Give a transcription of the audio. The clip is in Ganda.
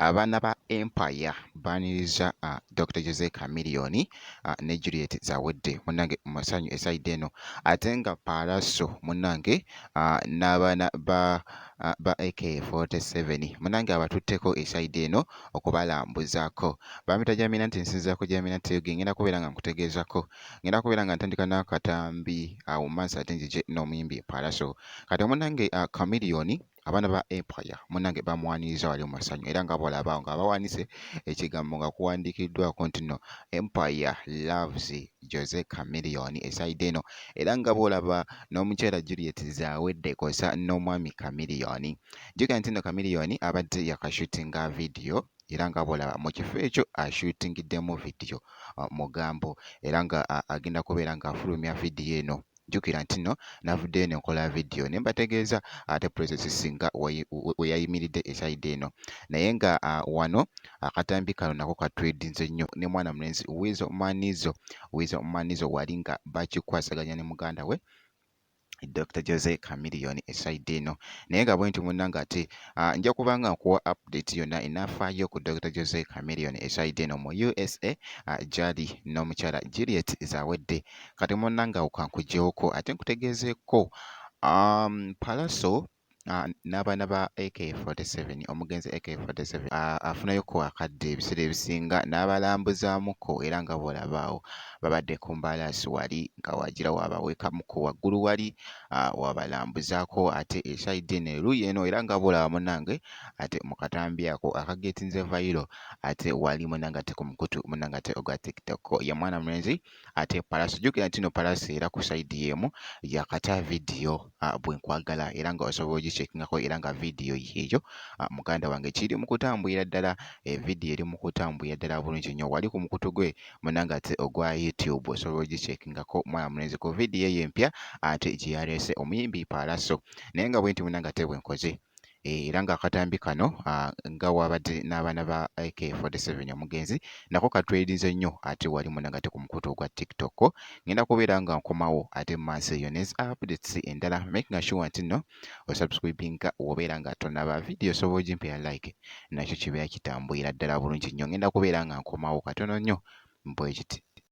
Abaana ba Empire baaniriza Dr. Jose Chameleone ne Juliet Zawedde munnange masanyu esayidi eno, ate nga Paalaso munnange n'abaana ba AK47 munnange abatutteko esayidi eno okubalambuzaako. Bamita Jaminanti, nsinzizaako Jaminanti ge ngenda kubeera nga nkutegeezako, ngenda kubeera nga ntandika n'akatambi awo mu maaso ate nzije n'omuyimbi Paalaso. Kati munnange Chameleone abaana ba Empire munnange bamwaniriza wali mu masanyu era nga bolaba nga bawanise ekigambo nga kuwandiikiddwako nti no Empire loves Jose Chameleone esayidi eno, era nga bolaba n'omukyala Juliet Zawedde kosa n'omwami Chameleone. Jjukira nti no Chameleone abadde yakashutinga vidiyo era nga bolaba mu kifo ekyo ashutingiddemu vidiyo mugambo, era nga agenda kubeera ng'afulumya vidiyo eno. Jjukira nti no navuddeyo ne nkola vidiyo ne mbategeeza ate process singa we yayimiridde esayidi eno, naye nga wano akatambi kano nako katwedinze nnyo ne mwana mulenzi Weasel Manizo wali nga bakikwasaganya ne muganda we Dr. Jose Chameleone esayidi eno, naye nga bwe nti munnange ate nja kuba nga nkuwa update yonna enafaayo ku Dr. Jose Chameleone esayidi eno mu USA gy'ali n'omukyala Juliet Zawedde. Kati munnange awo kankugyewoko ate nkutegeezeeko Paalaso n'abaana ba AK47 omugenzi AK47 afunayoko akadde ebiseera ebisinga n'abalambuzaamuko, era nga bolabaawo babadde ku mbalaasi wali nga wagira wabaweekamuko waggulu wali wabalambuzaako ate esayidi eno eruuyi eno, era nga bolaba munnange ate mu katambi ako akageetinze vayiro ate wali munnange ate ku mukutu munnange ate ogwa TikTok ye mwana mulenzi ate Paalaso. Jjukira nti no Paalaso era ku sayidi y'emu yakata vidiyo bwe nkwagala, era nga osobola ogiceekingako, era nga vidiyo yeeyo muganda wange kiri mu kutambulira ddala, vidiyo eri mu kutambulira ddala bulungi nnyo. Wali ku mukutu gwe munnange ate ogwa YouTube osobola ogiceekingako mwana mulenzi ku vidiyo eyo empya ate gye yaleese omuyimbi Paalaso. Naye nga bwe nti munnange ate bwe nkoze era nga akatambi kano nga wabadde n'abaana ba AK47 omugenzi nako katwedinze nnyo ate wali munnange ate ku mukutu ogwa TikTok. Ngenda kubeera nga nkomawo ate mu maaso eyo nezi updates endala, making sure nti no osubscribinga wobeera nga tonaba vidiyo osobola ogimpera like, nakyo kibeera kitambulira ddala bulungi nnyo. Ngenda kubeera nga nkomawo katono nnyo bwe kiti.